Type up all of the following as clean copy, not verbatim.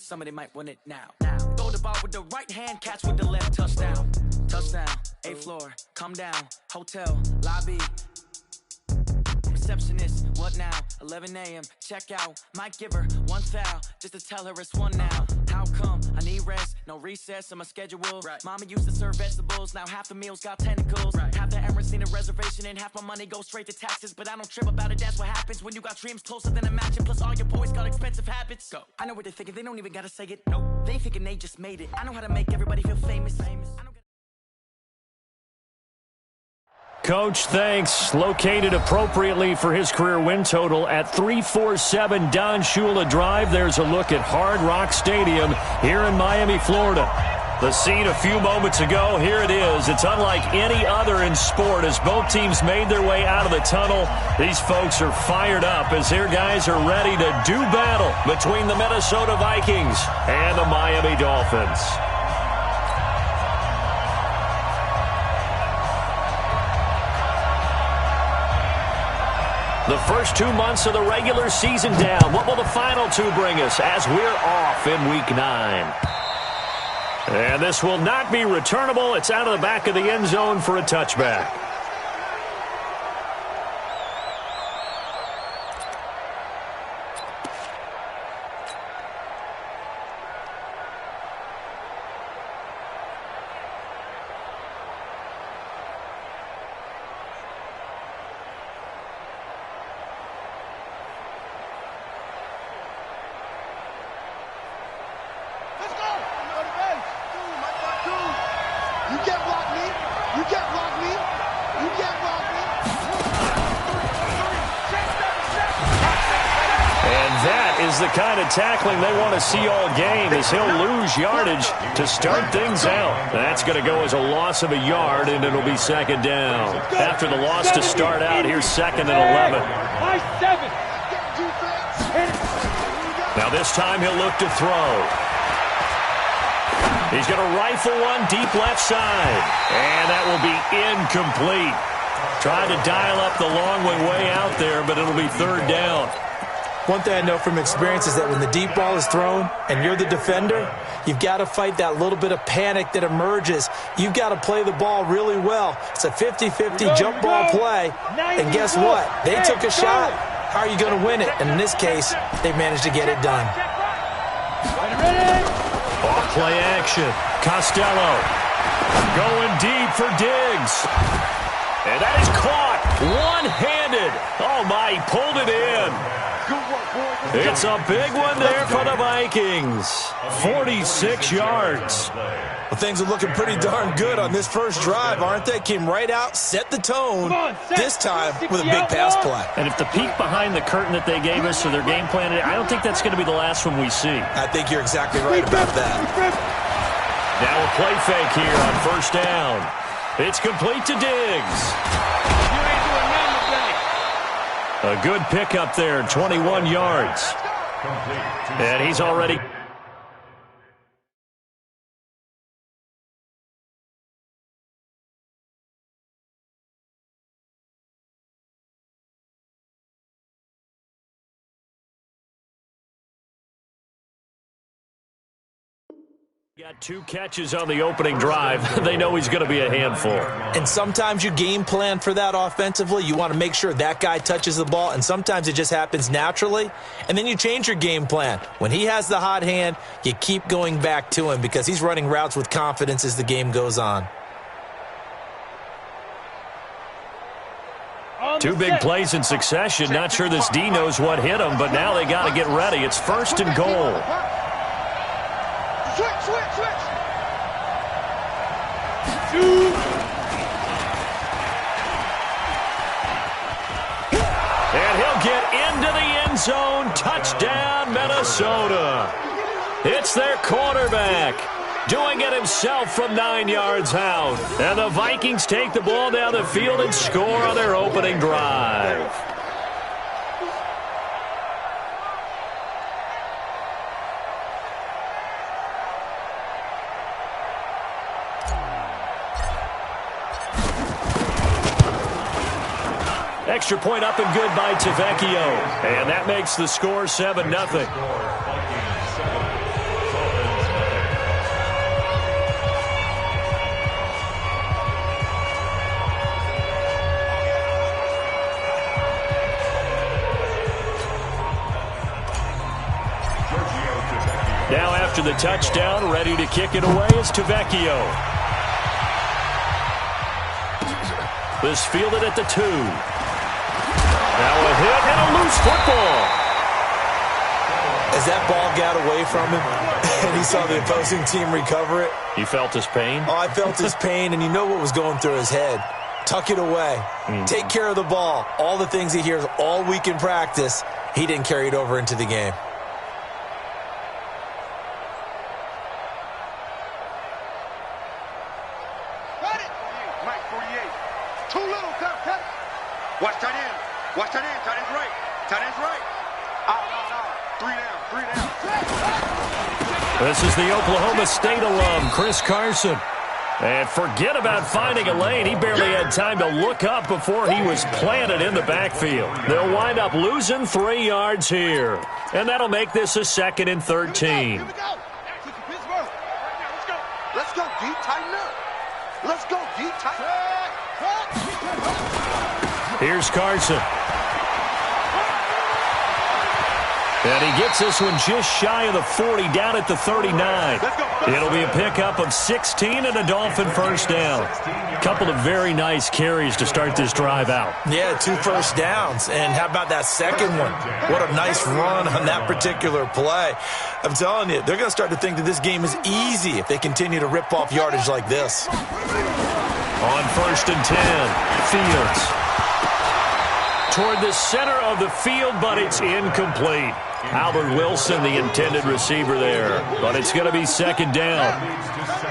Somebody might win it now. Throw the ball with the right hand, catch with the left, touchdown. Touchdown, 8th floor, come down, hotel, lobby. Receptionist, what now? 11 a.m., check out. Might give her one foul, just to tell her it's one now. How come? I need rest, no recess in my schedule. Right. Mama used to serve vegetables, now half the meals got tentacles. Right. Half the errands need a reservation and half my money goes straight to taxes. But I don't trip about it, that's what happens when you got dreams closer than a match. And plus all your boys got expensive habits. Go. I know what they're thinking, they don't even gotta say it. Nope. They thinking they just made it. I know how to make everybody feel famous. Coach, thanks. Located appropriately for his career win total at 347 Don Shula Drive. There's a look at Hard Rock Stadium here in Miami, Florida. The scene a few moments ago, here it is. It's unlike any other in sport as both teams made their way out of the tunnel. These folks are fired up as their guys are ready to do battle between the Minnesota Vikings and the Miami Dolphins. The first 2 months of the regular season down. What will the final 2 bring us as we're off in Week 9? And this will not be returnable. It's out of the back of the end zone for a touchback. The kind of tackling they want to see all game as he'll lose yardage to start things out. That's going to go as a loss of a yard, and it'll be second down. After the loss to start out, here's 2nd and 11. Now this time he'll look to throw. He's going to rifle one deep left side, and that will be incomplete. Trying to dial up the long way out there, but it'll be 3rd down. One thing I know from experience is that when the deep ball is thrown and you're the defender, you've got to fight that little bit of panic that emerges. You've got to play the ball really well. It's a 50-50 jump ball play. And guess what? They took a shot. How are you going to win it? And in this case, they managed to get it done. Off play action. Costello going deep for Diggs. And that is caught one-handed. Oh, my, he pulled it in. It's a big one there for the Vikings. 46 yards. Well, things are looking pretty darn good on this first drive, aren't they? Came right out, set the tone, this time with a big pass play. And if the peek behind the curtain that they gave us or their game plan, I don't think that's going to be the last one we see. I think you're exactly right about that. Now a play fake here on 1st down. It's complete to Diggs. A good pickup there, 21 yards. And he's already... Got 2 catches on the opening drive. They know he's going to be a handful. And sometimes you game plan for that offensively. You want to make sure that guy touches the ball, and sometimes it just happens naturally. And then you change your game plan. When he has the hot hand, you keep going back to him because he's running routes with confidence as the game goes on. 2 big plays in succession. Not sure this D knows what hit him, but now they got to get ready. It's 1st and goal. Switch. And he'll get into the end zone. Touchdown, Minnesota. It's their quarterback doing it himself from 9 yards out. And the Vikings take the ball down the field and score on their opening drive. Extra point up and good by Tavecchio. And that makes the score 7-0. Now after the touchdown, ready to kick it away is Tavecchio. This fielded at the 2. Now a hit and a loose football. As that ball got away from him and he saw the opposing team recover it. You felt his pain? Oh, I felt his pain, and you know what was going through his head. Tuck it away. Take care of the ball. All the things he hears all week in practice, he didn't carry it over into the game. Got it. Mike 48. Too little. Cut it. Watch tight end. Watch tight end. Tight end's right. Tight end's right. Out. 3 down. This is the Oklahoma State alum, Chris Carson. And forget about finding a lane. He barely had time to look up before he was planted in the backfield. They'll wind up losing 3 yards here. And that'll make this a 2nd and 13. Here we go. Let's go, D. Tighten up. Let's go, D. Tighten up. Here's Carson. And he gets this one just shy of the 40, down at the 39. It'll be a pickup of 16 and a Dolphin first down. A couple of very nice carries to start this drive out. Yeah, 2 first downs. And how about that second one? What a nice run on that particular play. I'm telling you, they're going to start to think that this game is easy if they continue to rip off yardage like this. On 1st and 10, Fields. Toward the center of the field, but it's incomplete. Albert Wilson, the intended receiver there. But it's going to be 2nd down.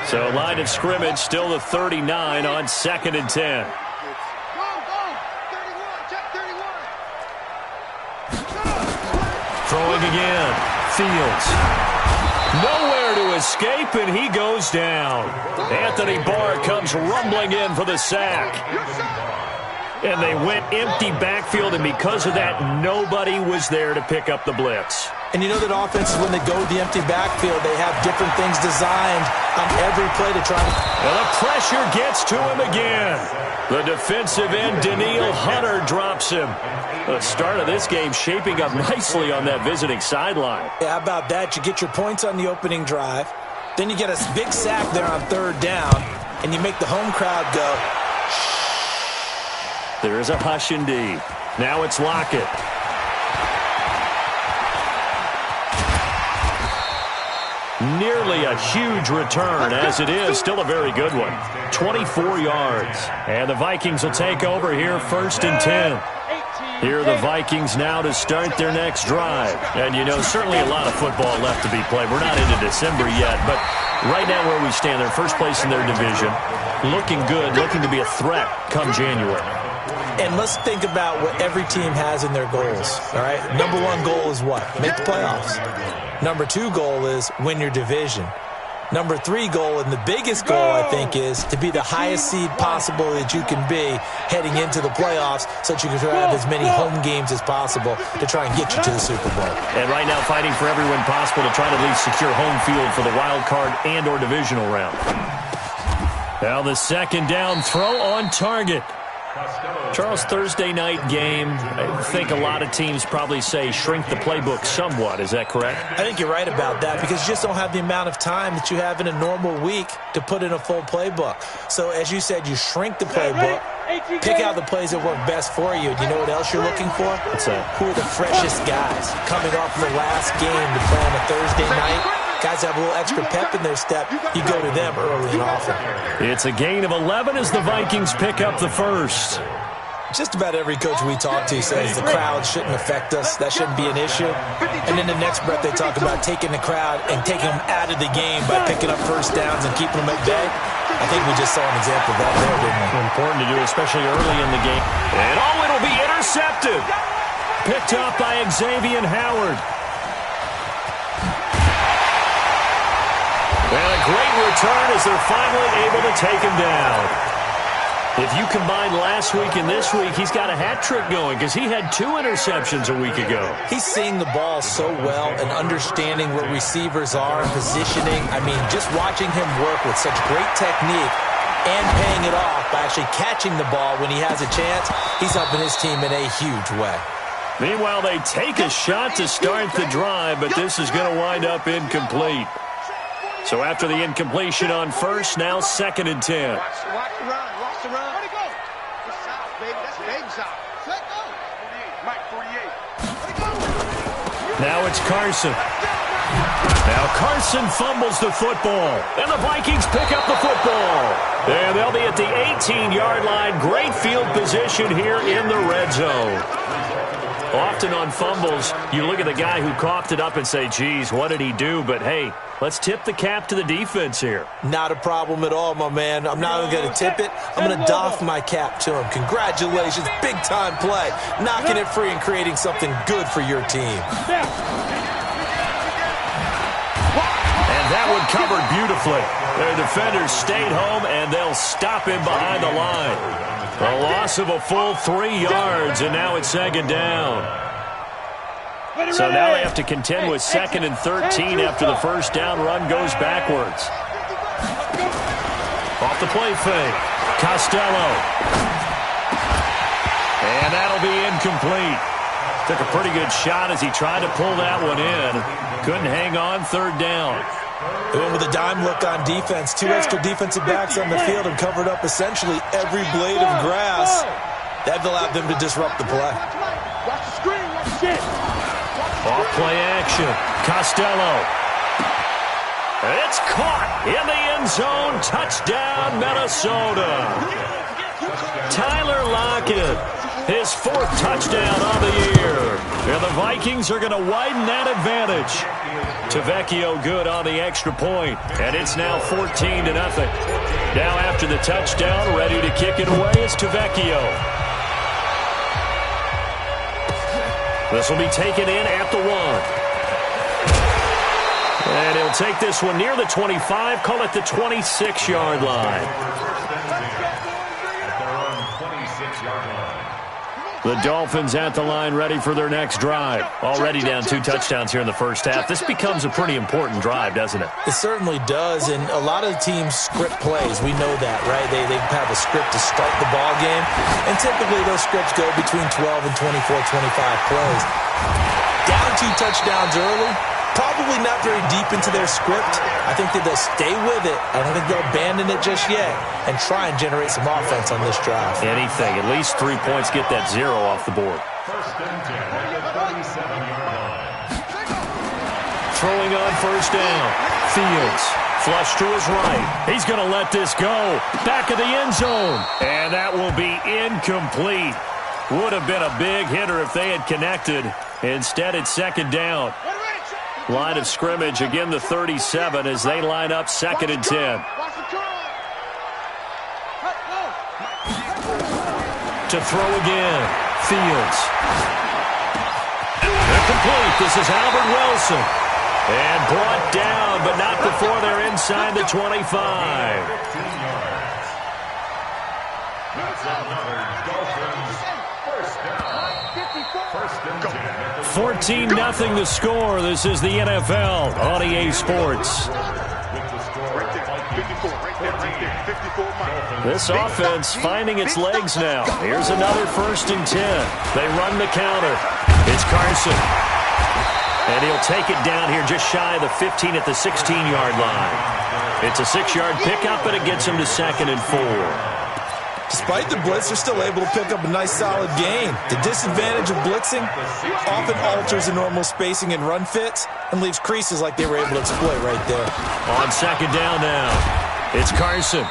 So line of scrimmage still the 39 on 2nd and 10. Go. 31. Check 31. Throwing again. Fields. Nowhere to escape, and he goes down. Anthony Barr comes rumbling in for the sack. And they went empty backfield, and because of that, nobody was there to pick up the blitz. And you know that offenses, when they go to the empty backfield, they have different things designed on every play to try to... And the pressure gets to him again. The defensive end, Daniil Hunter, drops him. The start of this game shaping up nicely on that visiting sideline. Yeah, how about that? You get your points on the opening drive. Then you get a big sack there on 3rd down, and you make the home crowd go... There is a hush indeed. Now it's Lockett. Nearly a huge return, as it is still a very good one. 24 yards. And the Vikings will take over here 1st and 10. Here are the Vikings now to start their next drive. And, you know, certainly a lot of football left to be played. We're not into December yet, but right now where we stand, they're first place in their division. Looking good, looking to be a threat come January. And let's think about what every team has in their goals, all right? Number 1 goal is what? Make the playoffs. Number 2 goal is win your division. Number 3 goal, and the biggest goal, I think, is to be the highest seed possible that you can be heading into the playoffs so that you can have as many home games as possible to try and get you to the Super Bowl. And right now fighting for every win possible to try to at least secure home field for the wild card and or divisional round. Now the 2nd down throw on target. Charles, Thursday night game, I think a lot of teams probably say shrink the playbook somewhat. Is that correct? I think you're right about that because you just don't have the amount of time that you have in a normal week to put in a full playbook. So as you said, you shrink the playbook, pick out the plays that work best for you. Do you know what else you're looking for? What's that? Who are the freshest guys coming off the last game to play on a Thursday night? Guys have a little extra pep in their step. You go to them early and often. It's a gain of 11 as the Vikings pick up the first. Just about every coach we talk to says the crowd shouldn't affect us. That shouldn't be an issue. And in the next breath, they talk about taking the crowd and taking them out of the game by picking up first downs and keeping them at bay. I think we just saw an example of that there, didn't we? Important to do, especially early in the game. And it'll be intercepted. Picked up by Xavier Howard. And a great return as they're finally able to take him down. If you combine last week and this week, he's got a hat trick going because he had 2 interceptions a week ago. He's seeing the ball so well and understanding where receivers are and positioning. I mean, just watching him work with such great technique and paying it off by actually catching the ball when he has a chance, he's helping his team in a huge way. Meanwhile, they take a shot to start the drive, but this is going to wind up incomplete. So after the incompletion on first, now 2nd and 10. Watch the run. Watch the run. Where'd he go? It's south, baby. That's baby south. Let go. 48. Mike 48. Now it's Carson. Now Carson fumbles the football, and the Vikings pick up the football. And they'll be at the 18-yard line. Great field position here in the red zone. Often on fumbles, you look at the guy who coughed it up and say, geez, what did he do? But, hey, let's tip the cap to the defense here. Not a problem at all, my man. I'm not even going to tip it. I'm going to doff my cap to him. Congratulations. Big-time play. Knocking it free and creating something good for your team. And that one covered beautifully. Their defenders stayed home, and they'll stop him behind the line. A loss of a full 3 yards, and now it's 2nd down. So now they have to contend with 2nd and 13 after the first down run goes backwards. Off the play fake. Costello. And that'll be incomplete. Took a pretty good shot as he tried to pull that one in. Couldn't hang on, 3rd down. They went with a dime look on defense. 2 extra defensive backs on the field and covered up essentially every blade of grass. That allowed them to disrupt the play. Watch the screen. Watch the Off play action. Costello. It's caught in the end zone. Touchdown, Minnesota. Tyler Lockett, his 4th touchdown on the year. And the Vikings are going to widen that advantage. Tavecchio good on the extra point, and it's now 14-0. Now after the touchdown, ready to kick it away is Tavecchio. This will be taken in at the 1. And he'll take this one near the 25, call it the 26-yard line. The Dolphins at the line ready for their next drive. Already down 2 touchdowns here in the first half. This becomes a pretty important drive, doesn't it? It certainly does, and a lot of teams script plays. We know that, right? They have a script to start the ball game, and typically those scripts go between 12 and 24, 25 plays. Down 2 touchdowns early, probably not very deep into their script. I think that they'll stay with it. I don't think they'll abandon it just yet and try and generate some offense on this drive. Anything. At least 3 points. Get that 0 off the board. Throwing on first down. Fields. Flush to his right. He's going to let this go. Back of the end zone. And that will be incomplete. Would have been a big hitter if they had connected. Instead, it's 2nd down. Line of scrimmage, again the 37 as they line up 2nd and 10. To throw again. Fields. They're complete. This is Albert Wilson. And brought down, but not before they're inside the 25. 14-0 the score. This is the NFL on EA Sports. This offense finding its legs now. Here's another 1st and 10. They run the counter. It's Carson. And he'll take it down here just shy of the 15 at the 16-yard line. It's a 6-yard pickup, but it gets him to 2nd and 4. Despite the blitz, they're still able to pick up a nice solid gain. The disadvantage of blitzing often alters the normal spacing and run fits and leaves creases like they were able to exploit right there. On 2nd down now, it's Carson.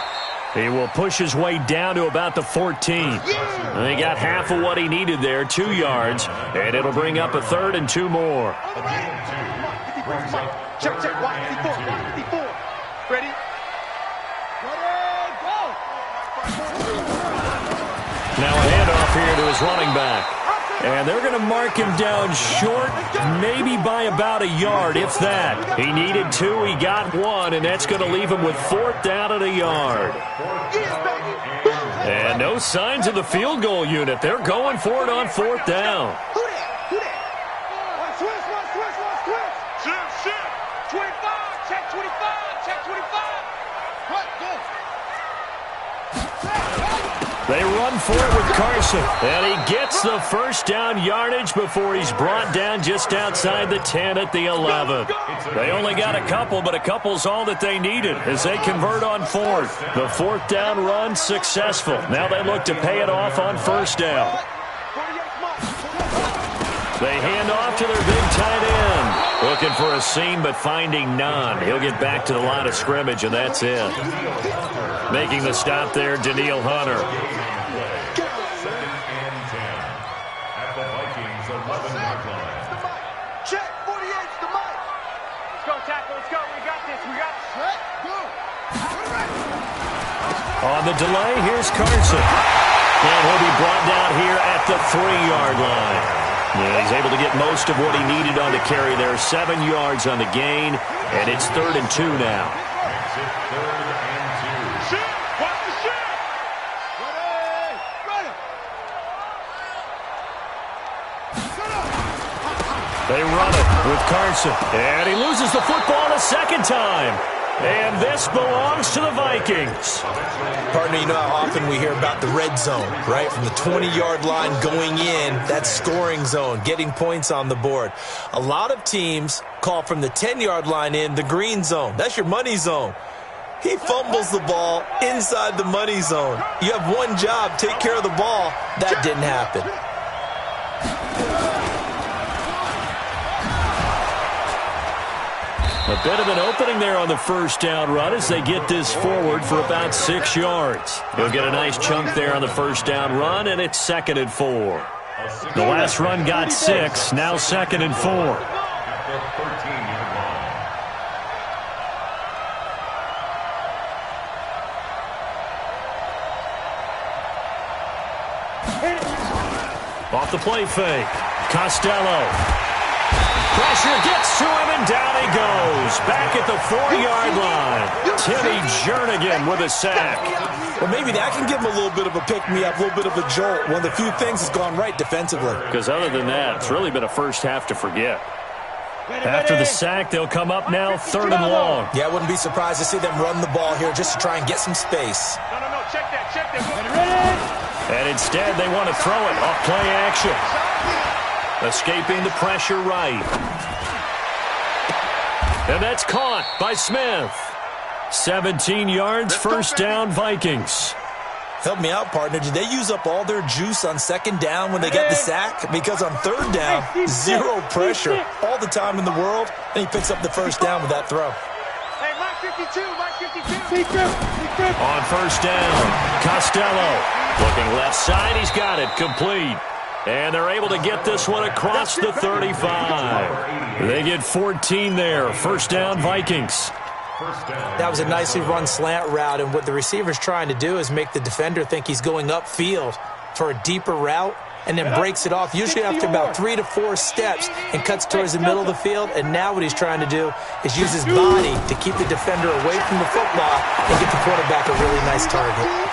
He will push his way down to about the 14. And he got half of what he needed there, 2 yards, and it'll bring up a 3rd and 2 more. Check, 154. Ready? Now a handoff here to his running back. And they're going to mark him down short, maybe by about a yard, if that. He needed 2, he got 1, and that's going to leave him with 4th down at a yard. And no signs of the field goal unit. They're going for it on 4th down. They run for it with Carson, and he gets the first down yardage before he's brought down just outside the 10 at the 11. They only got a couple, but a couple's all that they needed as they convert on fourth. The fourth down run successful. Now they look to pay it off on first down. They hand off to their big tight end. Looking for a seam, but finding none. He'll get back to the line of scrimmage, and that's it. Making the stop there, Daniil Hunter. Check, 48's the mic. Let's go, tackle, let's go. We got this, we got this. Set, go. On the delay, here's Carson. And he'll be brought down here at the 3-yard line. Yeah, he's able to get most of what he needed on the carry there. 7 yards on the gain, and it's 3rd and 2 now. They run it with Carson, and he loses the football a second time. And this belongs to the Vikings. Partner, you know how often we hear about the red zone, right? From the 20-yard line going in, that's scoring zone, getting points on the board. A lot of teams call from the 10-yard line in the green zone. That's your money zone. He fumbles the ball inside the money zone. You have one job, take care of the ball. That didn't happen. A bit of an opening there on the first down run as they get this forward for about 6 yards. He'll get a nice chunk there on the first down run, and it's 2nd and 4. The last run got 6, now 2nd and 4. Off the play fake, Costello. Pressure gets to him, and down he goes. Back at the 4-yard line. Timmy Jernigan with a sack. Well, maybe that can give him a little bit of a pick-me-up, a little bit of a jolt. One of the few things that's gone right defensively. Because other than that, it's really been a first half to forget. After the sack, they'll come up now 3rd and long. Yeah, I wouldn't be surprised to see them run the ball here just to try and get some space. No, check that. And instead, they want to throw it off play action. Escaping the pressure right. And that's caught by Smith. 17 yards, first down, Vikings. Help me out, partner. Did they use up all their juice on 2nd down when they got the sack? Because on 3rd down, 0 pressure all the time in the world, and he picks up the first down with that throw. Hey, Mike 52. On first down, Costello. Looking left side, he's got it, complete. And they're able to get this one across the 35. They get 14 there. First down, Vikings. That was a nicely run slant route, and what the receiver's trying to do is make the defender think he's going upfield for a deeper route, and then breaks it off, usually after about 3 to 4 steps, and cuts towards the middle of the field. And now what he's trying to do is use his body to keep the defender away from the football and get the quarterback a really nice target.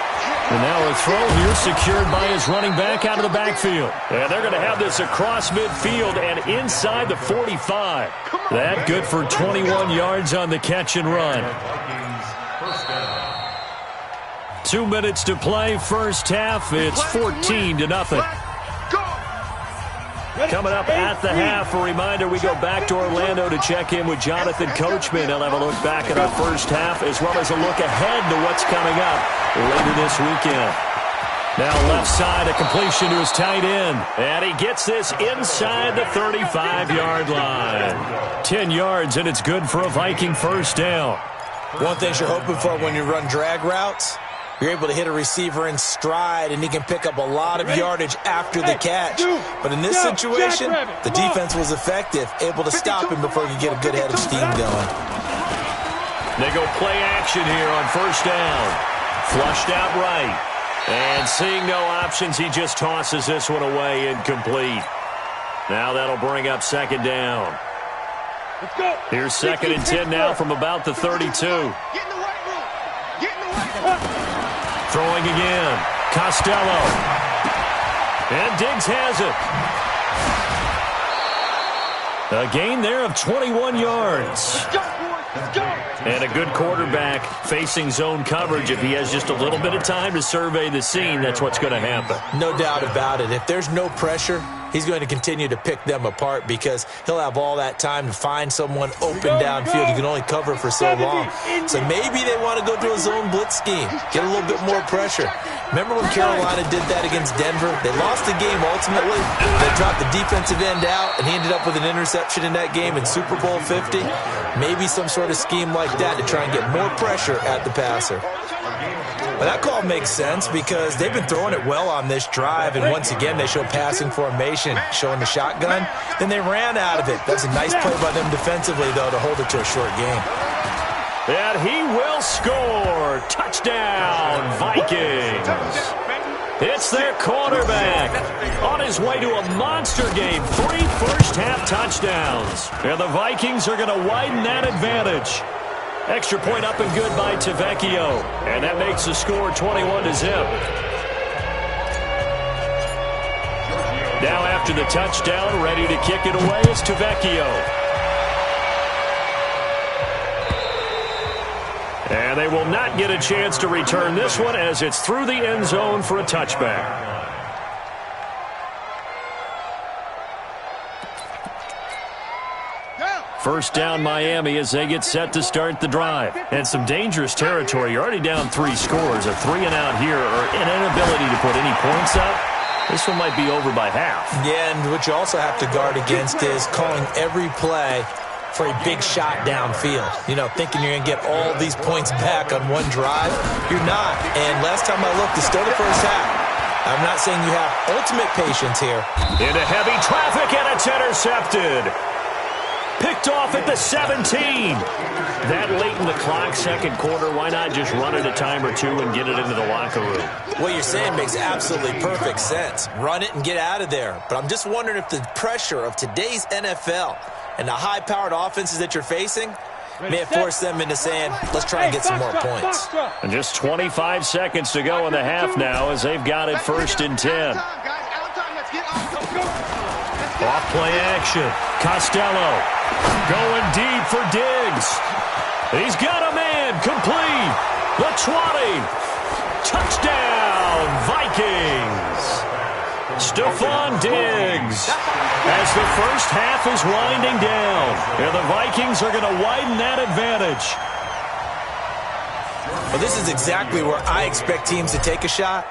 And now a throw here secured by his running back out of the backfield. And they're going to have this across midfield and inside the 45. That good for 21 yards on the catch and run. 2 minutes to play, first half. It's 14-0. Coming up at the half, a reminder, we go back to Orlando to check in with Jonathan Coachman. He'll have a look back at our first half as well as a look ahead to what's coming up later this weekend. Now left side, a completion to his tight end. And he gets this inside the 35-yard line. 10 yards, and it's good for a Viking first down. One thing you're hoping for when you run drag routes, you're able to hit a receiver in stride, and he can pick up a lot of yardage after the catch. But in this situation, the defense was effective, able to stop him before he could get a good head of steam going. They go play action here on first down. Flushed out right. And seeing no options, he just tosses this one away incomplete. Now that'll bring up second down. Here's 2nd and 10 now from about the 32. Throwing again. Costello. And Diggs has it. A gain there of 21 yards. Let's go, boys. Let's go. And a good quarterback facing zone coverage, if he has just a little bit of time to survey the scene, that's what's going to happen. No doubt about it. If there's no pressure, he's going to continue to pick them apart because he'll have all that time to find someone open downfield. You can only cover for so long. So maybe they want to go to a zone blitz scheme, get a little bit more pressure. Remember when Carolina did that against Denver? They lost the game ultimately. They dropped the defensive end out, and he ended up with an interception in that game in Super Bowl 50. Maybe some sort of scheme like that to try and get more pressure at the passer. Well, that call makes sense because they've been throwing it well on this drive, and once again they show passing formation, showing the shotgun. Then they ran out of it. That's a nice play by them defensively, though, to hold it to a short game. And he will score. Touchdown, Vikings. It's their quarterback on his way to a monster game. 3 first-half touchdowns. And the Vikings are going to widen that advantage. Extra point up and good by Tavecchio. And that makes the score 21-0. Now after the touchdown, ready to kick it away is Tavecchio. And they will not get a chance to return this one as it's through the end zone for a touchback. First down Miami as they get set to start the drive. And some dangerous territory. You're already down 3 scores. A 3-and-out here or an inability to put any points up. This one might be over by half. Yeah, and what you also have to guard against is calling every play for a big shot downfield. You know, thinking you're going to get all these points back on one drive. You're not. And last time I looked, it's still the first half. I'm not saying you have ultimate patience here. Into heavy traffic, and it's intercepted. Picked off at the 17. That late in the clock, second quarter, why not just run it a time or two and get it into the locker room? What you're saying makes absolutely perfect sense. Run it and get out of there. But I'm just wondering if the pressure of today's NFL and the high-powered offenses that you're facing may have forced them into saying, let's try and get some more points. And just 25 seconds to go in the half now as they've got it 1st and 10. Off play action. Costello going deep for Diggs. He's got a man. Complete. The 20. Touchdown, Vikings. Stephon Diggs. As the first half is winding down, and the Vikings are going to widen that advantage. Well, this is exactly where I expect teams to take a shot.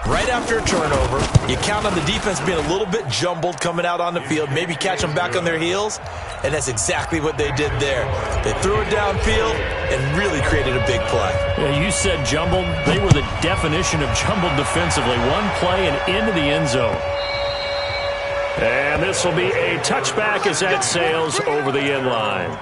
Right after a turnover, you count on the defense being a little bit jumbled coming out on the field, maybe catch them back on their heels, and that's exactly what they did there. They threw it downfield and really created a big play. Yeah, you said jumbled. They were the definition of jumbled defensively. One play and into the end zone. And this will be a touchback as that sails over the end line.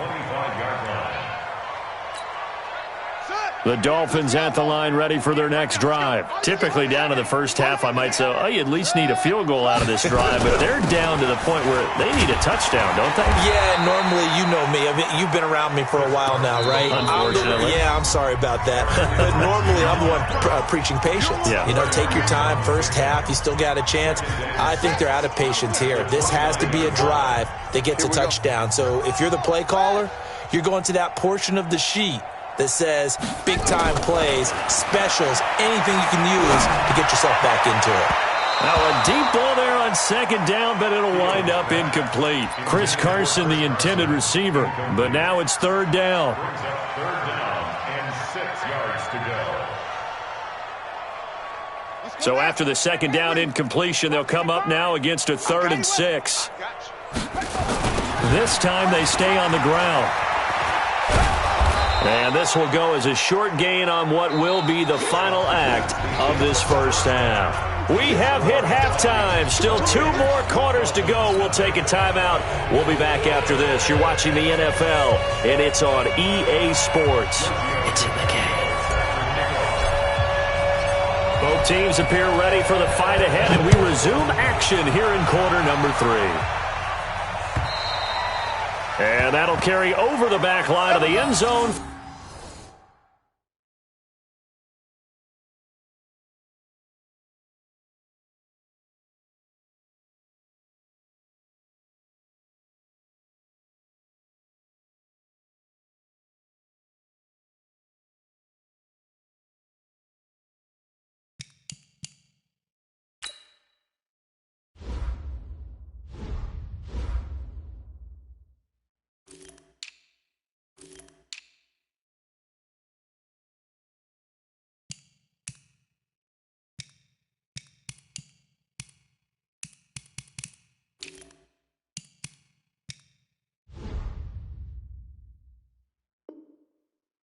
The Dolphins at the line ready for their next drive. Typically down to the first half, I might say, oh, you at least need a field goal out of this drive. But they're down to the point where they need a touchdown, don't they? Yeah, normally, you know me. I mean, you've been around me for a while now, right? Unfortunately. I'm sorry about that. But normally, I'm the one preaching patience. Yeah. You know, take your time. First half, you still got a chance. I think they're out of patience here. This has to be a drive that gets a touchdown. So if you're the play caller, you're going to that portion of the sheet that says big-time plays, specials, anything you can use to get yourself back into it. Now a deep ball there on second down, but it'll wind up incomplete. Chris Carson, the intended receiver, but now it's 3rd down. And 6 yards to go. So after the second down incompletion, they'll come up now against a 3rd and 6. This time they stay on the ground. And this will go as a short gain on what will be the final act of this first half. We have hit halftime. Still 2 more quarters to go. We'll take a timeout. We'll be back after this. You're watching the NFL, and it's on EA Sports. It's in the game. Both teams appear ready for the fight ahead, and we resume action here in quarter number 3. And that'll carry over the back line of the end zone.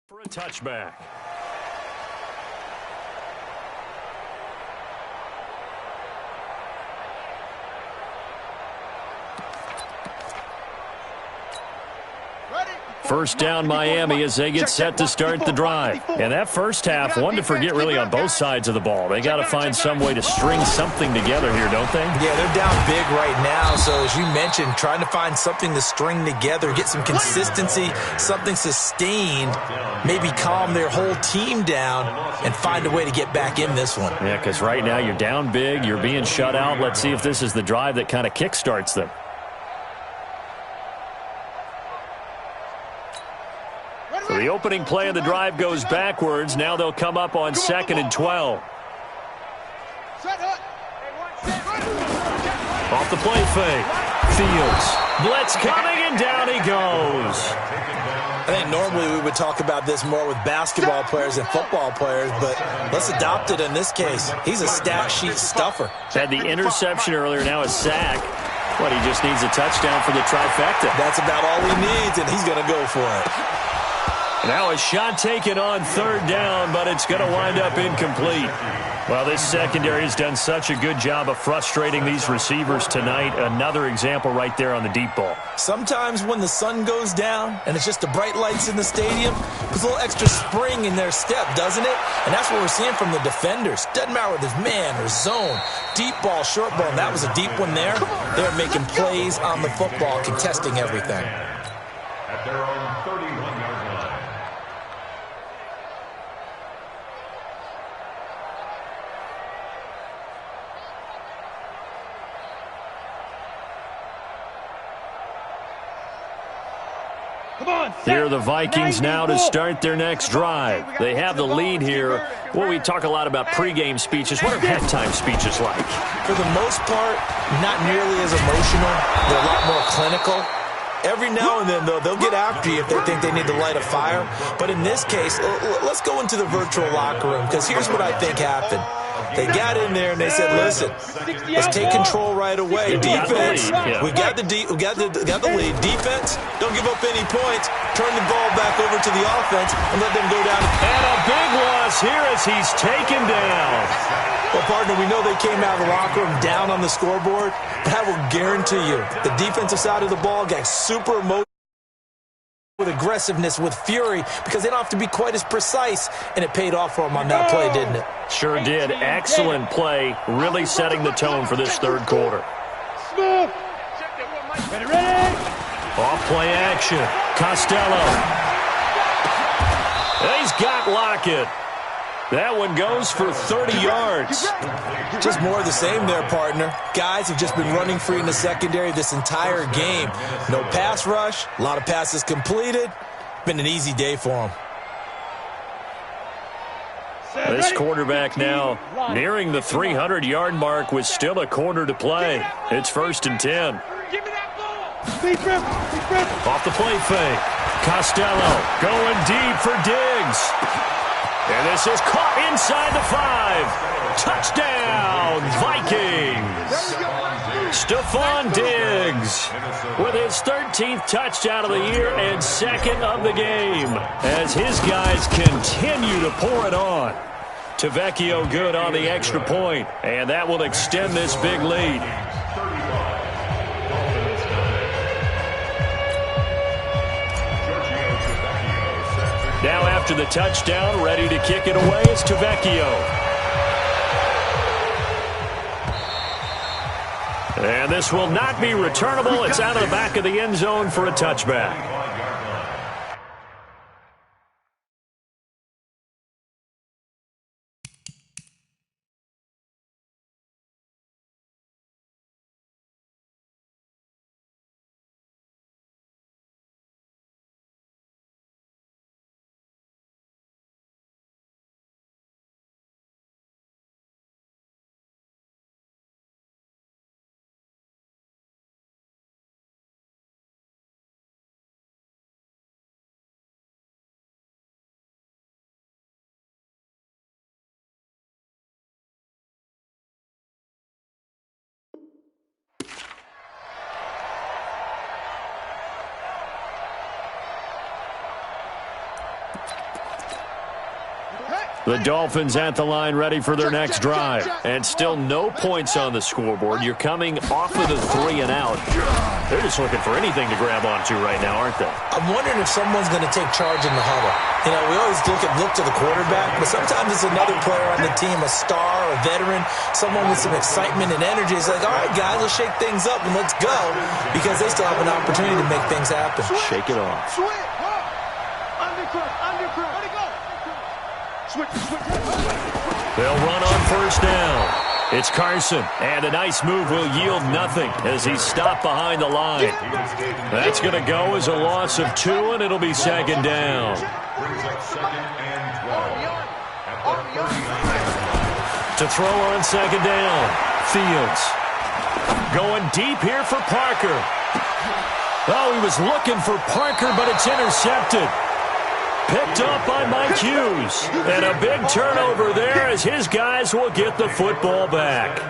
For a touchback. First down Miami as they get set to start the drive. And that first half, one to forget really on both sides of the ball. They got to find some way to string something together here, don't they? Yeah, they're down big right now. So as you mentioned, trying to find something to string together, get some consistency, something sustained, maybe calm their whole team down and find a way to get back in this one. Yeah, because right now you're down big, you're being shut out. Let's see if this is the drive that kind of kickstarts them. So the opening play of the drive goes backwards. Now they'll come up on 2nd and 12. Off the play fake. Fields. Blitz coming, and down he goes. I think normally we would talk about this more with basketball players and football players, but let's adopt it in this case. He's a stat sheet stuffer. Had the interception earlier, now a sack. But he just needs a touchdown for the trifecta. That's about all he needs, and he's going to go for it. Now a shot taken on 3rd down, but it's going to wind up incomplete. Well, this secondary has done such a good job of frustrating these receivers tonight. Another example right there on the deep ball. Sometimes when the sun goes down and it's just the bright lights in the stadium, there's a little extra spring in their step, doesn't it? And that's what we're seeing from the defenders. Doesn't matter whether it's man or zone, deep ball, short ball, and that was a deep one there. They're making plays on the football, contesting everything. At their own 31-yard line. Here are the Vikings now to start their next drive. They have the lead here. Well, we talk a lot about pregame speeches. What are halftime speeches like? For the most part, not nearly as emotional. They're a lot more clinical. Every now and then, though, they'll get after you if they think they need to light a fire. But in this case, let's go into the virtual locker room, because here's what I think happened. They got in there and they said, listen, let's take control right away. Defense, we got the lead. Defense, don't give up any points. Turn the ball back over to the offense and let them go down. And a big loss here as he's taken down. Well, partner, we know they came out of the locker room down on the scoreboard, but I will guarantee you the defensive side of the ball got super emotional with aggressiveness, with fury, because they don't have to be quite as precise, and it paid off for them on that play, didn't it? Sure did. Excellent play, really setting the tone for this 3rd quarter. Off play action. Costello. He's got Lockett. That one goes for 30 yards. Just more of the same there, partner. Guys have just been running free in the secondary this entire game. No pass rush, a lot of passes completed. Been an easy day for them. This quarterback now nearing the 300-yard mark with still a quarter to play. It's 1st and 10. Off the play fake. Costello going deep for Diggs. And this is caught inside the 5. Touchdown, Vikings. Stephon Diggs with his 13th touchdown of the year and 2nd of the game as his guys continue to pour it on. Tavecchio good on the extra point, and that will extend this big lead. Now after the touchdown, ready to kick it away is Tavecchio. And this will not be returnable. It's out of the back of the end zone for a touchback. The Dolphins at the line ready for their next drive. And still no points on the scoreboard. You're coming off of the 3 and out. They're just looking for anything to grab onto right now, aren't they? I'm wondering if someone's going to take charge in the huddle. You know, we always look to the quarterback, but sometimes it's another player on the team, a star, a veteran, someone with some excitement and energy. It's like, all right, guys, let's shake things up and let's go, because they still have an opportunity to make things happen. Shake it off. They'll run on first down. It's Carson, and a nice move will yield nothing as he's stopped behind the line. That's going to go as a loss of 2, and it'll be second down. To throw on second down, Fields. Going deep here for Parker. Oh, he was looking for Parker, but it's intercepted. Picked up by Mike Hughes. And a big turnover there as his guys will get the football back.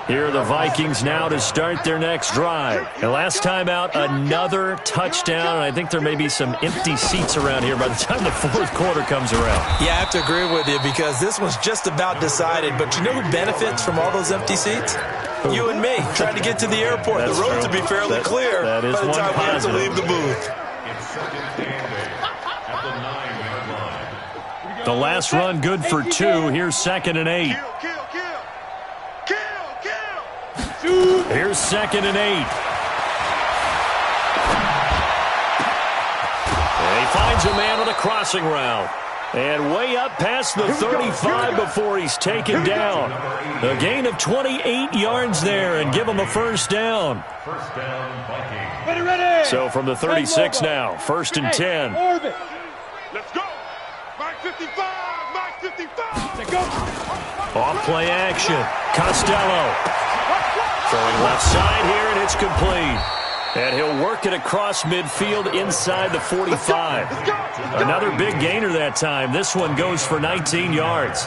Here are the Vikings now to start their next drive. And last time out, another touchdown. And I think there may be some empty seats around here by the time the fourth quarter comes around. Yeah, I have to agree with you because this one's just about decided. But you know who benefits from all those empty seats? You and me, trying to get to the airport. That's the road true. to be fairly clear that is by the one time we have to positive. leave the booth. The last run good for 2. Here's 2nd and 8. Here's 2nd and 8. And he finds a man on a crossing route. And way up past the 35 before he's taken down. A gain of 28 yards there and give him a first down. First down, Vikings. Ready. So from the 36 now, 1st and 10. Orbit. Let's go. Mike 55. Mike 55. Let's go. Off play action. Costello. Throwing left side here, and it's complete. And he'll work it across midfield inside the 45. Another big gainer that time. This one goes for 19 yards.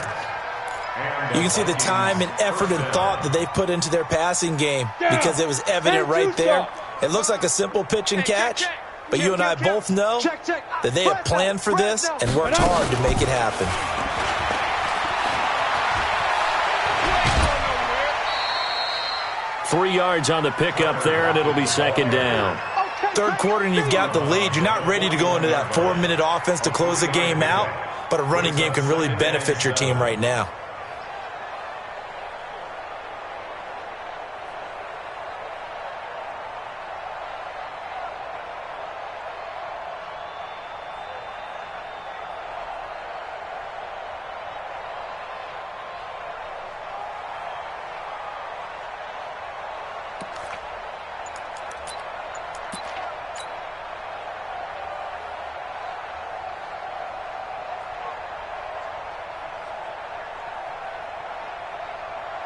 You can see the time and effort and thought that they put into their passing game because it was evident right there. It looks like a simple pitch and catch, but you and I both know that they have planned for this and worked hard to make it happen. Three yards on the pickup there, and it'll be second down. Third quarter and you've got the lead. You're not ready to go into that 4-minute offense to close the game out, but a running game can really benefit your team right now.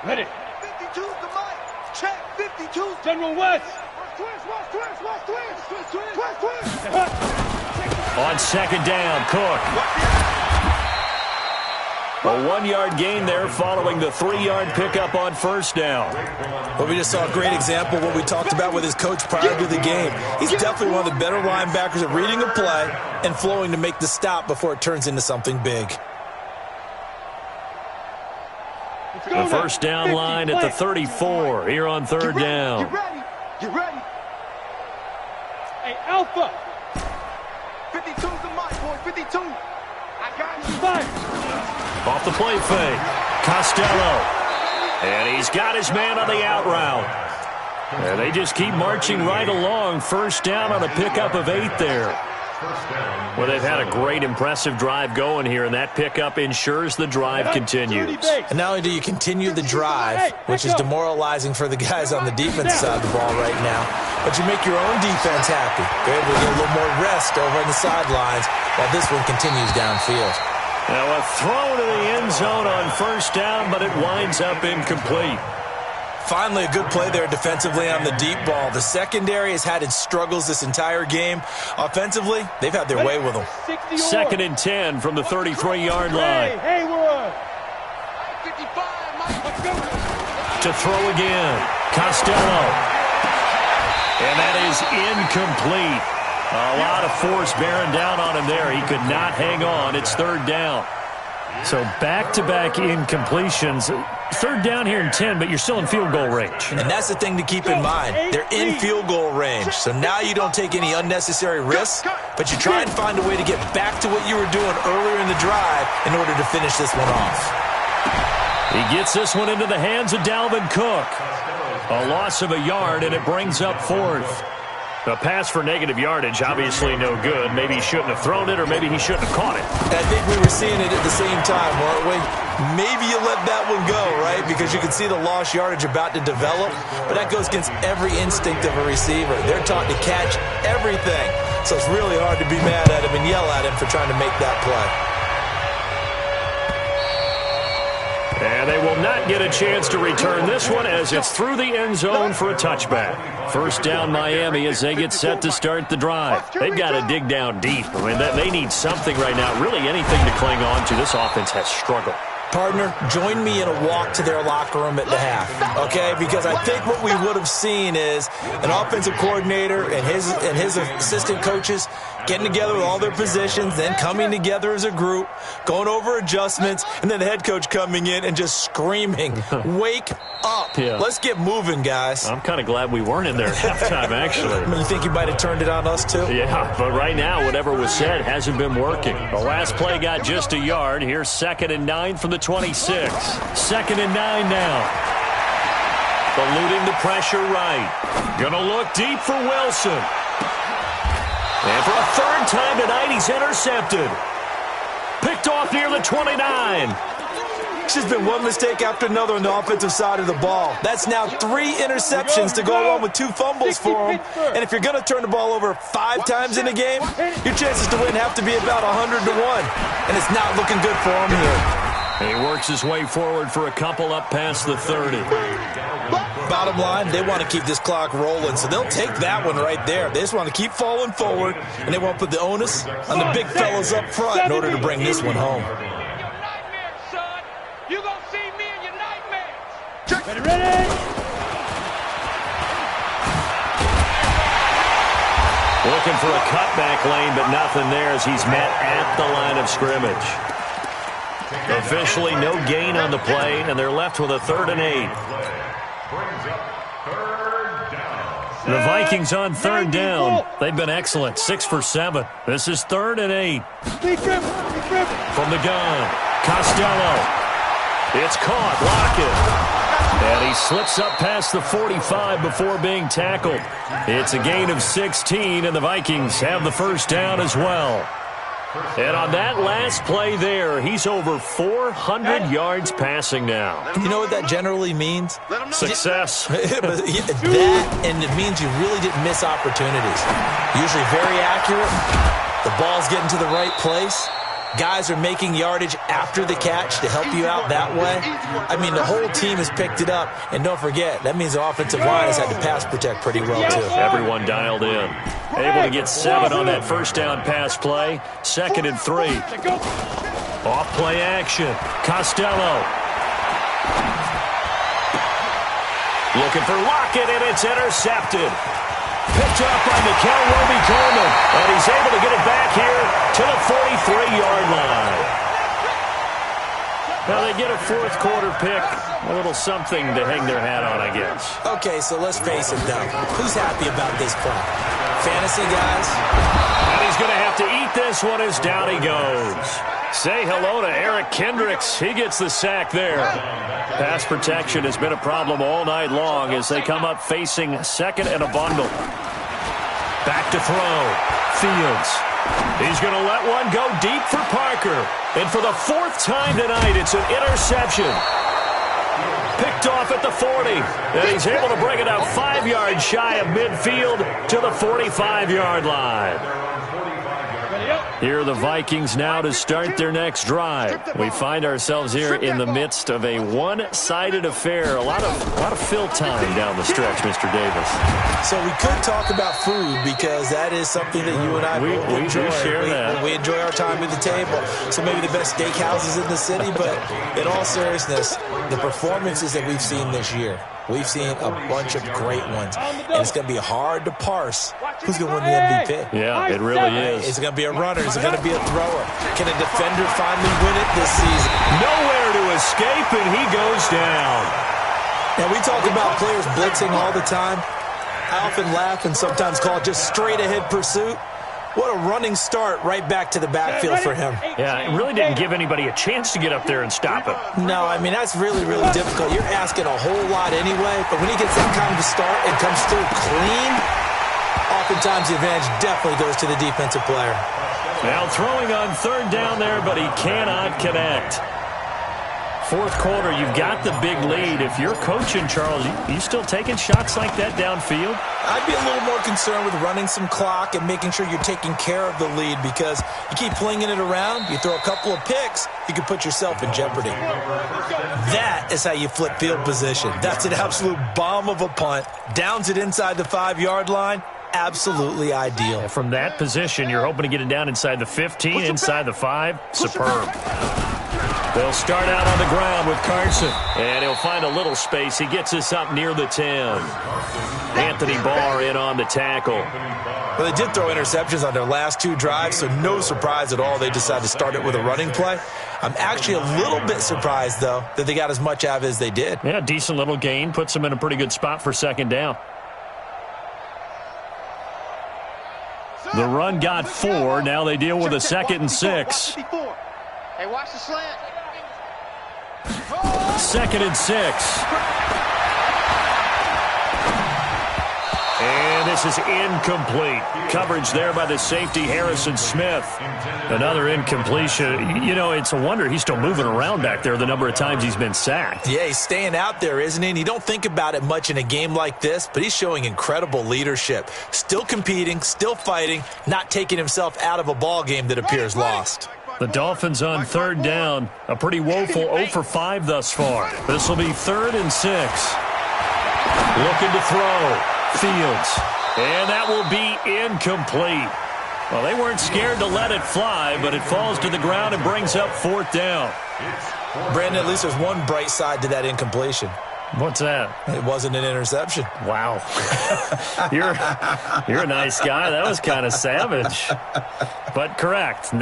Ready. 52's the mic. Check 52's. General West. Twist. On second down, Cook. A 1-yard gain there following the 3-yard pickup on first down. Well, we just saw a great example of what we talked about with his coach prior to the game. He's definitely one of the better linebackers at reading a play and flowing to make the stop before it turns into something big. The first down line at the 34 here on third down. Get ready. Hey, Alpha. 52's the mic, boy. 52. I got you. Fire. Off the play fake, Costello. And he's got his man on the out route. And they just keep marching right along. First down on a pickup of 8 there. Well, they've had a great, impressive drive going here, and that pickup ensures the drive continues. And not only do you continue the drive, which is demoralizing for the guys on the defense side of the ball right now, but you make your own defense happy. They're able to get a little more rest over on the sidelines while this one continues downfield. Now a throw to the end zone on first down, but it winds up incomplete. Finally, a good play there defensively on the deep ball. The secondary has had its struggles this entire game. Offensively, they've had their way with them. Second and 10 from the 33-yard line. Hey, we're 55, Mike. Let's go. To throw again, Costello. And that is incomplete. A lot of force bearing down on him there. He could not hang on. It's third down. So back-to-back incompletions. Third down here and 10, but you're still in field goal range. And that's the thing to keep in mind. They're in field goal range. So now you don't take any unnecessary risks, but you try and find a way to get back to what you were doing earlier in the drive in order to finish this one off. He gets this one into the hands of Dalvin Cook. A loss of a yard, and it brings up fourth. A pass for negative yardage, obviously no good. Maybe he shouldn't have thrown it, or maybe he shouldn't have caught it. I think we were seeing it at the same time, weren't we? Maybe you let that one go, right? Because you can see the lost yardage about to develop. But that goes against every instinct of a receiver. They're taught to catch everything. So it's really hard to be mad at him and yell at him for trying to make that play. And they will not get a chance to return this one as it's through the end zone for a touchback. First down Miami as they get set to start the drive. They've got to dig down deep. I mean, they need something right now, really anything to cling on to. This offense has struggled. Partner, join me in a walk to their locker room at the half, okay? Because I think what we would have seen is an offensive coordinator and his assistant coaches getting together with all their positions, then coming together as a group, going over adjustments, and then the head coach coming in and just screaming, wake up. Yeah. Let's get moving, guys. I'm kind of glad we weren't in there at halftime, actually. I mean, you think you might have turned it on us, too? Yeah, but right now, whatever was said hasn't been working. The last play got just a yard. Here's 2nd and 9 from the 26. 2nd and 9 now. Eluding the pressure right. Gonna look deep for Wilson. And for a third time tonight, he's intercepted. Picked off near the 29. It's just been one mistake after another on the offensive side of the ball. That's now 3 interceptions to go along with 2 fumbles for him. And if you're going to turn the ball over 5 times in a game, your chances to win have to be about 100 to 1. And it's not looking good for him here. He works his way forward for a couple up past the 30. Bottom line, they want to keep this clock rolling, so they'll take that one right there. They just want to keep falling forward, and they want to put the onus on the big fellas up front in order to bring this one home. You're going to see me in your nightmares. Ready? Looking for a cutback lane, but nothing there as he's met at the line of scrimmage. Officially no gain on the play, and they're left with a 3rd and 8. The Vikings on 3rd down. They've been excellent, 6 for 7. This is 3rd and 8. From the gun, Costello. It's caught, Lockett. And he slips up past the 45 before being tackled. It's a gain of 16, and the Vikings have the first down as well. And on that last play there, he's over 400 yards passing now. You know what that generally means? Success. That, and it means you really didn't miss opportunities. Usually very accurate. The ball's getting to the right place. Guys are making yardage after the catch to help you out that way. I mean, the whole team has picked it up. And don't forget, that means the offensive line has had to pass protect pretty well, too. Everyone dialed in. Able to get 7 on that first down pass play. 2nd and 3. Off play action. Costello. Looking for Lockett, and it's intercepted. Picked up by Mikel Roby-Coleman, and he's able to get it back here to the 43-yard line. Now they get a 4th quarter pick, a little something to hang their hat on, I guess. Okay, so let's face it, though. Who's happy about this play? Fantasy guys? And he's going to have to eat this one as down he goes. Say hello to Eric Kendricks. He gets the sack there. Pass protection has been a problem all night long as they come up facing 2nd and a bundle. Back to throw. Fields. He's going to let one go deep for Parker. And for the 4th time tonight, it's an interception. Picked off at the 40. And he's able to bring it up 5 yards shy of midfield to the 45-yard line. Here are the Vikings now to start their next drive. We find ourselves here in the midst of a one-sided affair. A lot of fill time down the stretch, Mr. Davis. So we could talk about food because that is something that you and I both enjoy. We share that. We enjoy our time at the table. So maybe the best steakhouses in the city, but in all seriousness, the performances that we've seen this year, we've seen a bunch of great ones. And it's going to be hard to parse who's going to win the MVP. Yeah, it really is. It's going to be a runner's is going to be a thrower. Can a defender finally win it this season? Nowhere to escape, and he goes down. Now, we talk about players blitzing all the time. I often laugh and sometimes call it just straight-ahead pursuit. What a running start right back to the backfield for him. Yeah, it really didn't give anybody a chance to get up there and stop him. No, I mean, that's really, really difficult. You're asking a whole lot anyway, but when he gets that kind of a start and comes through clean, oftentimes the advantage definitely goes to the defensive player. Now throwing on third down there, but he cannot connect. Fourth quarter, you've got the big lead. If you're coaching, Charles, you still taking shots like that downfield? I'd be a little more concerned with running some clock and making sure you're taking care of the lead, because you keep flinging it around, you throw a couple of picks, you can put yourself in jeopardy. That is how you flip field position. That's an absolute bomb of a punt. Downs it inside the 5-yard line. Absolutely ideal. From that position, you're hoping to get it down inside the 15, inside the 5. Superb. They'll start out on the ground with Carson. And he'll find a little space. He gets us up near the 10. Anthony Barr in on the tackle. Well, they did throw interceptions on their last 2 drives, so no surprise at all they decided to start it with a running play. I'm actually a little bit surprised, though, that they got as much out of it as they did. Yeah, decent little gain. Puts them in a pretty good spot for second down. The run got 4. Now they deal with a 2nd and 6. Hey, watch the slant. 2nd and 6. And this is incomplete. Coverage there by the safety, Harrison Smith. Another incompletion. You know, it's a wonder he's still moving around back there the number of times he's been sacked. Yeah, he's staying out there, isn't he? And you don't think about it much in a game like this, but he's showing incredible leadership. Still competing, still fighting, not taking himself out of a ball game that appears lost. The Dolphins on third down. A pretty woeful 0 for 5 thus far. This will be 3rd and 6. Looking to throw. Fields. And that will be incomplete. Well, they weren't scared to let it fly, but it falls to the ground and brings up 4th down. Brandon, at least there's one bright side to that incompletion. What's that? It wasn't an interception. Wow. You're a nice guy. That was kind of savage. But correct.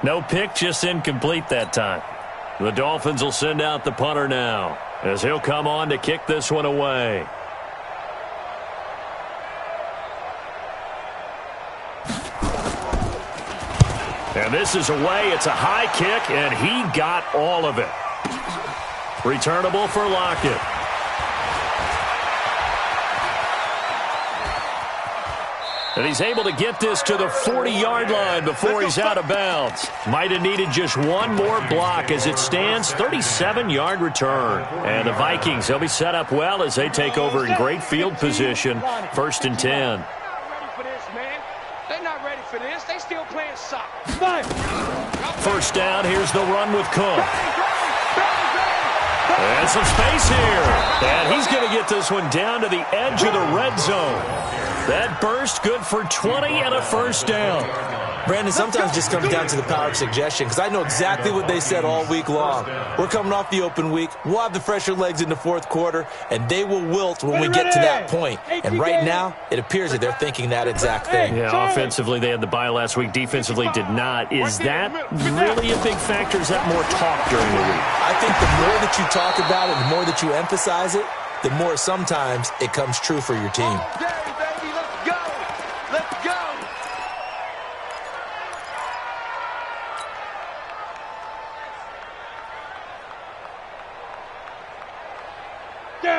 No pick, just incomplete that time. The Dolphins will send out the punter now, as he'll come on to kick this one away. And this is away. It's a high kick, and he got all of it. Returnable for Lockett. And he's able to get this to the 40-yard line before he's out of bounds. Might have needed just one more block. As it stands, 37-yard return. And the Vikings, they'll be set up well as they take over in great field position. 1st and 10. They're not ready for this. They still playing soccer. First down, here's the run with Cook. And some space here. And he's going to get this one down to the edge of the red zone. That burst good for 20 and a first down. Brandon, sometimes it just comes down to the power of suggestion, because I know exactly what they said all week long. We're coming off the open week. We'll have the fresher legs in the 4th quarter, and they will wilt when we get to that point. And right now, it appears that they're thinking that exact thing. Yeah, offensively, they had the bye last week. Defensively, did not. Is that really a big factor? Is that more talk during the week? I think the more that you talk about it, the more that you emphasize it, the more sometimes it comes true for your team.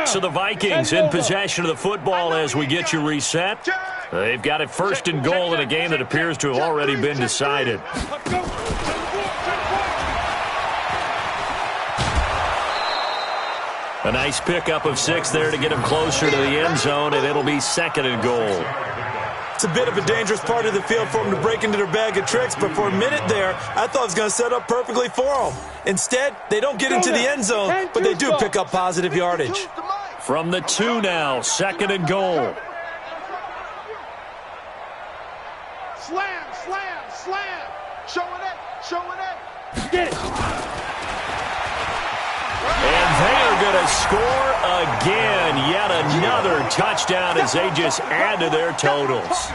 So the Vikings in possession of the football as we get you reset. They've got it 1st and goal in a game that appears to have already been decided. A nice pickup of 6 there to get him closer to the end zone, and it'll be 2nd and goal. It's a bit of a dangerous part of the field for them to break into their bag of tricks, but for a minute there, I thought it was going to set up perfectly for them. Instead, they don't get into the end zone, but they do pick up positive yardage. From the 2 now, 2nd and goal. Slam, slam, slam. Showing it, showing it. Get it. And they are going to score again. Yet another touchdown as they just add to their totals.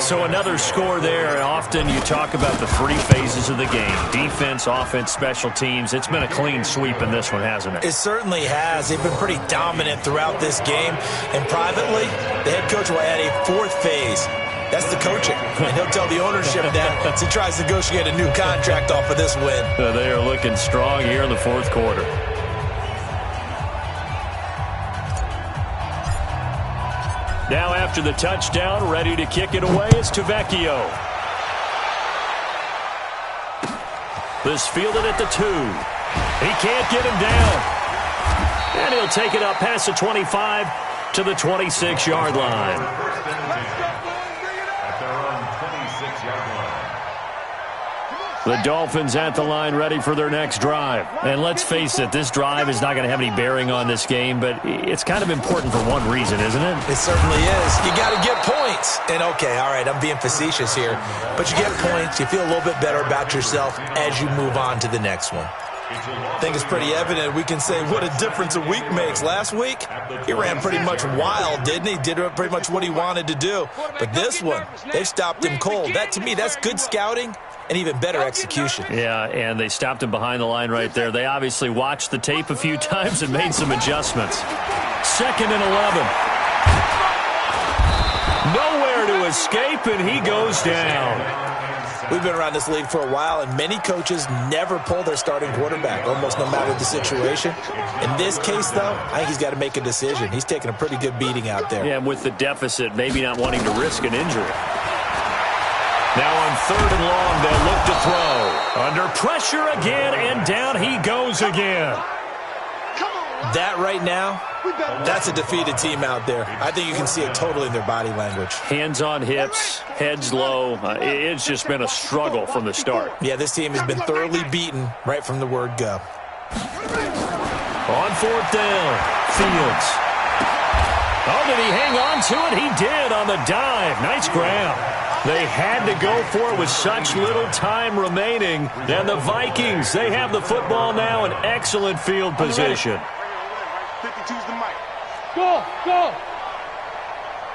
So another score there. And often you talk about the three phases of the game. Defense, offense, special teams. It's been a clean sweep in this one, hasn't it? It certainly has. They've been pretty dominant throughout this game. And privately, the head coach will add a fourth phase. That's the coaching. And he'll tell the ownership that as he tries to negotiate a new contract off of this win. They are looking strong here in the fourth quarter. Now after the touchdown, ready to kick it away is Tavecchio. This fielded at the 2. He can't get him down. And he'll take it up past the 25 to the 26-yard line. The Dolphins at the line ready for their next drive. And let's face it, this drive is not going to have any bearing on this game, but it's kind of important for one reason, isn't it? It certainly is. You got to get points. And, okay, all right, I'm being facetious here. But you get points, you feel a little bit better about yourself as you move on to the next one. I think it's pretty evident we can say what a difference a week makes. Last week, he ran pretty much wild, didn't he? Did pretty much what he wanted to do. But this one, they stopped him cold. That, to me, that's good scouting. And even better execution. Yeah, and they stopped him behind the line right there. They obviously watched the tape a few times and made some adjustments. 2nd and 11. Nowhere to escape, and he goes down. We've been around this league for a while, and many coaches never pull their starting quarterback, almost no matter the situation. In this case, though, I think he's got to make a decision. He's taking a pretty good beating out there. Yeah, and with the deficit, maybe not wanting to risk an injury. Now on 3rd and long, they'll look to throw. Under pressure again, and down he goes again. That right now, that's a defeated team out there. I think you can see it totally in their body language. Hands on hips, heads low. It's just been a struggle from the start. Yeah, this team has been thoroughly beaten right from the word go. On 4th down, Fields. Oh, did he hang on to it? He did on the dive. Nice grab. They had to go for it with such little time remaining. And the Vikings, they have the football now in excellent field position. 52's the mic. Go, go.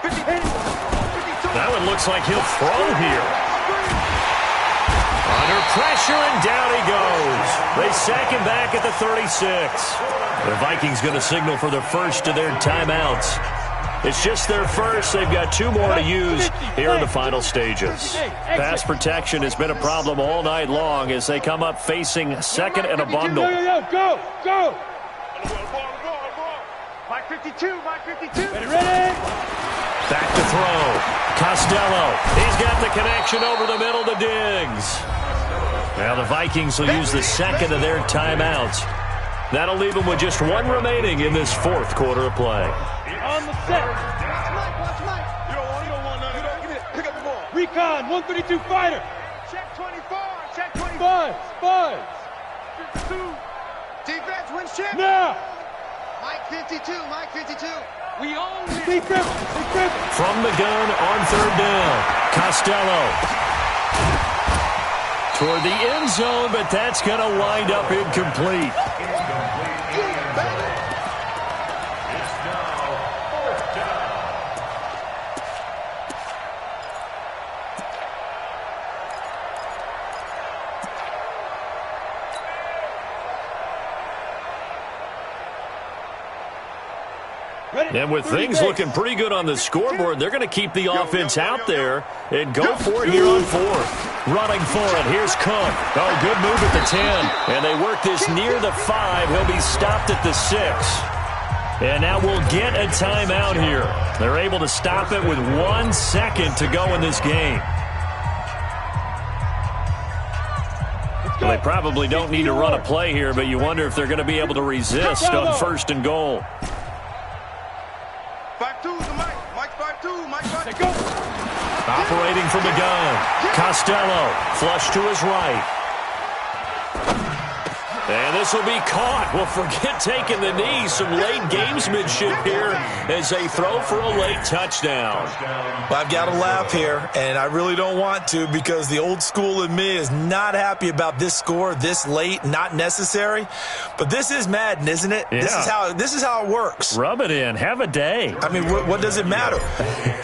50. That one looks like he'll throw here. Under pressure, and down he goes. They sack him back at the 36. The Vikings going to signal for the first of their timeouts. It's just their first. They've got 2 more to use here in the final stages. Pass protection has been a problem all night long as they come up facing 2nd and a bundle. Go, go. Mike 52, Mike 52. Ready? Back to throw. Costello. He's got the connection over the middle to Diggs. Now the Vikings will use the 2nd of their timeouts. That'll leave them with just 1 remaining in this 4th quarter of play. On the set. Watch Mike. You don't want none of that. Give me that. Pick up the ball. Recon, 132 fighter. Check 24. Check 25. Five. 52. Defense wins chip. Now. Mike 52. Mike 52. We own it. Be careful. From the gun on 3rd down. Costello. Toward the end zone, but that's going to wind up incomplete. And with things looking pretty good on the scoreboard, they're going to keep the offense out there and go for it here on 4th. Running for it. Here's Cook. Oh, good move at the 10. And they work this near the 5. He'll be stopped at the 6. And now we'll get a timeout here. They're able to stop it with 1 second to go in this game. Well, they probably don't need to run a play here, but you wonder if they're going to be able to resist on 1st and goal. 5-2's the mic. Mike 5-2. Mike 5-2. Go. Operating from the gun. Costello. Flush to his right. And this will be caught. Well, forget taking the knee. Some late gamesmanship here as they throw for a late touchdown. Well, I've got to laugh here, and I really don't want to because the old school in me is not happy about this score this late, not necessary. But this is Madden, isn't it? Yeah. This is how it works. Rub it in. Have a day. I mean, what does it matter?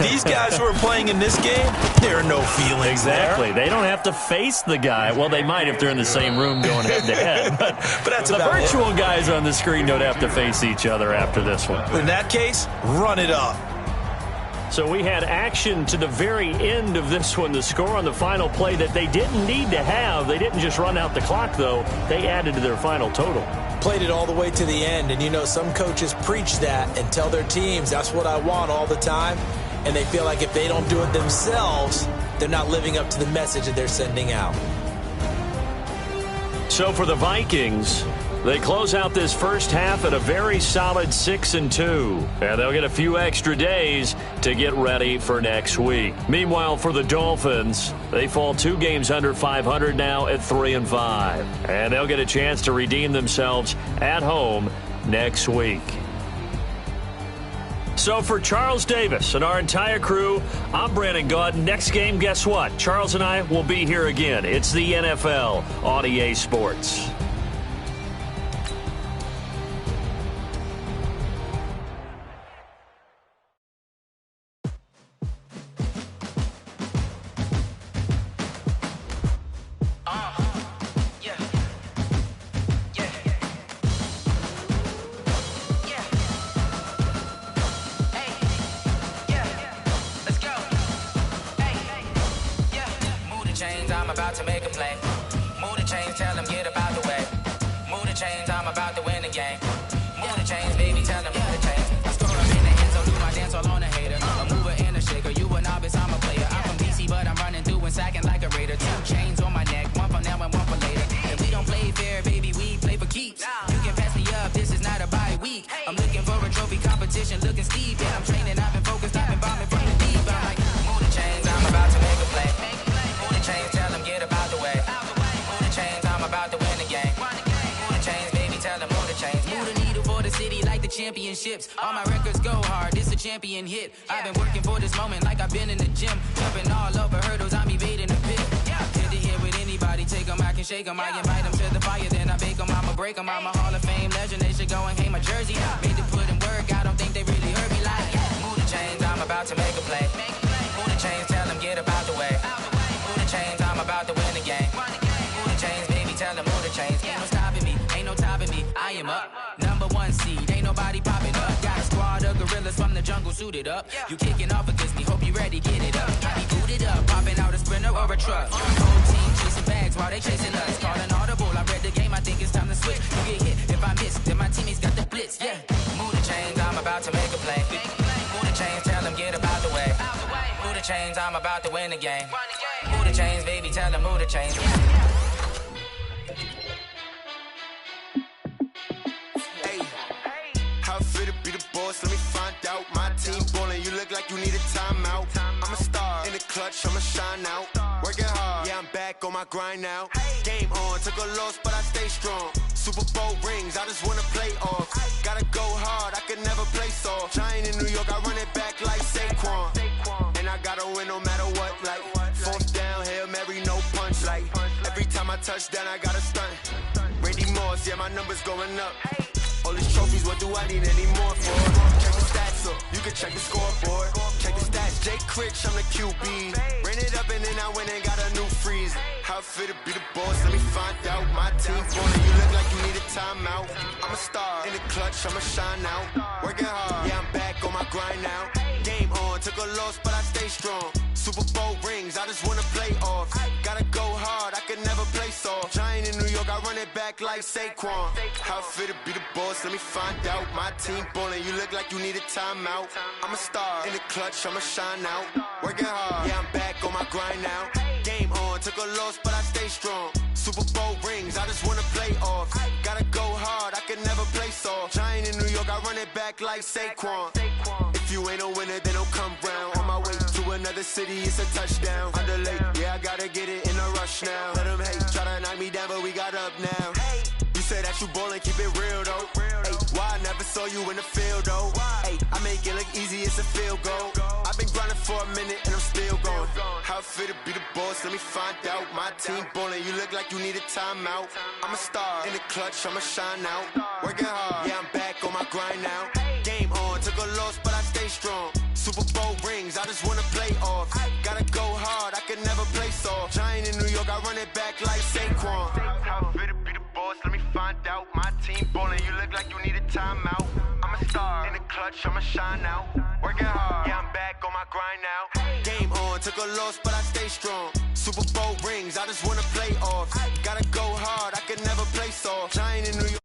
These guys who are playing in this game, there are no feelings Exactly. there. They don't have to face the guy. Well, they might if they're in the same room going head-to-head. But that's the about virtual guys on the screen don't have to face each other after this one. In that case, run it up. So we had action to the very end of this one. The score on the final play that they didn't need to have. They didn't just run out the clock, though. They added to their final total. Played it all the way to the end, and you know some coaches preach that and tell their teams that's what I want all the time, and they feel like if they don't do it themselves, they're not living up to the message that they're sending out. So for the Vikings, they close out this first half at a very solid 6-2. And they'll get a few extra days to get ready for next week. Meanwhile, for the Dolphins, they fall 2 games under 500 now at 3-5. And they'll get a chance to redeem themselves at home next week. So for Charles Davis and our entire crew, I'm Brandon Gaud. Next game, guess what? Charles and I will be here again. It's the NFL on EA Sports. Championships, all my records go hard, this a champion hit. I've been working for this moment like I've been in the gym, jumping all over hurdles, I'm evading the pit. Hit to hit with anybody, take them, I can shake them, I invite them to the fire, then I bake them, I'ma break them, I'm a Hall of Fame legend, they should go and hang my jersey. Made to put in work, I don't think they really heard me like, move the chains, I'm about to make a play. Move the chains, tell them get about the way. Move the chains, I'm about to win the game. Move the chains, baby, tell them move the chains. Ain't no stopping me, ain't no topping me, I am up. #1 seed, ain't nobody popping up. Got a squad of gorillas from the jungle suited up. You kicking off against me, hope you ready, get it up. I be booted up, popping out a sprinter or a truck. Whole team chasing bags while they chasing us. Calling audible, I read the game, I think it's time to switch. You get hit, if I miss, then my teammates got the blitz, yeah. Move the chains, I'm about to make a play. Move the chains, tell them get about the way. Move the chains, I'm about to win the game. Move the chains, baby, tell them move the chains. Let me find out. My team ballin', you look like you need a timeout. I'm a star in the clutch, I'ma shine out. Working hard, yeah, I'm back on my grind now. Game on, took a loss, but I stay strong. Super Bowl rings, I just wanna play off. Gotta go hard, I can never play soft. Giant in New York, I run it back like Saquon. And I gotta win no matter what, like 4th down, Hail Mary, no punch. Like every time I touch down, I gotta stunt. Randy Moss, yeah, my numbers going up. All these trophies, what do I need any more for? Check the stats up, you can check the scoreboard. Check the stats, Jake Critch, I'm the QB. Ran it up and then I went and got a new freeze. How it feel to be the boss, let me find out. My team ballin', you look like you need a timeout. I'm a star in the clutch, I'ma shine out. Working hard, yeah, I'm back on my grind now. Game on, took a loss, but I stay strong. Super Bowl rings, I just wanna play off. Gotta go hard, I can never play soft. Giant in New York, I run it back like Saquon. How it feel to be the boss, let me find out. My team ballin', you look like you need a timeout. I'm a star in the clutch, I'ma shine out. Working hard, yeah, I'm back on my grind now. Game on, took a loss, but I stay strong. Super Bowl rings, I just wanna play off. Gotta go hard, I can never play soft. Giant in New York, I run it back like Saquon. If you ain't a winner, then don't come round. On my way to another city, it's a touchdown. Underlay, yeah, I gotta get it in a rush now. Let them hate, try to knock me down, but we got up now. Used say that you ballin', keep it real though. Ay, why I never saw you in the field though? Ay, I make it look easy, it's a field goal. I've been grinding for a minute and I'm still going. How it feel to be the boss, let me find out. My team ballin', you look like you need a timeout. I'm a star in the clutch, I'ma shine out. Working hard, yeah, I'm back on my grind now. Game on, took a loss, but I stay strong. Super Bowl rings, I just wanna play off. Gotta go hard, I can never play soft. Giant in New York, I run it back like Saquon. How it feel to be the boss, let me find out. My team ballin', you look like you need a timeout. I'm a star in the clutch, I'ma shine out. Working hard, yeah, I'm back on my grind now. Game on, took a loss, but I stay strong. Super Bowl rings, I just wanna play off. Gotta go hard, I can never play soft. Giant in New York.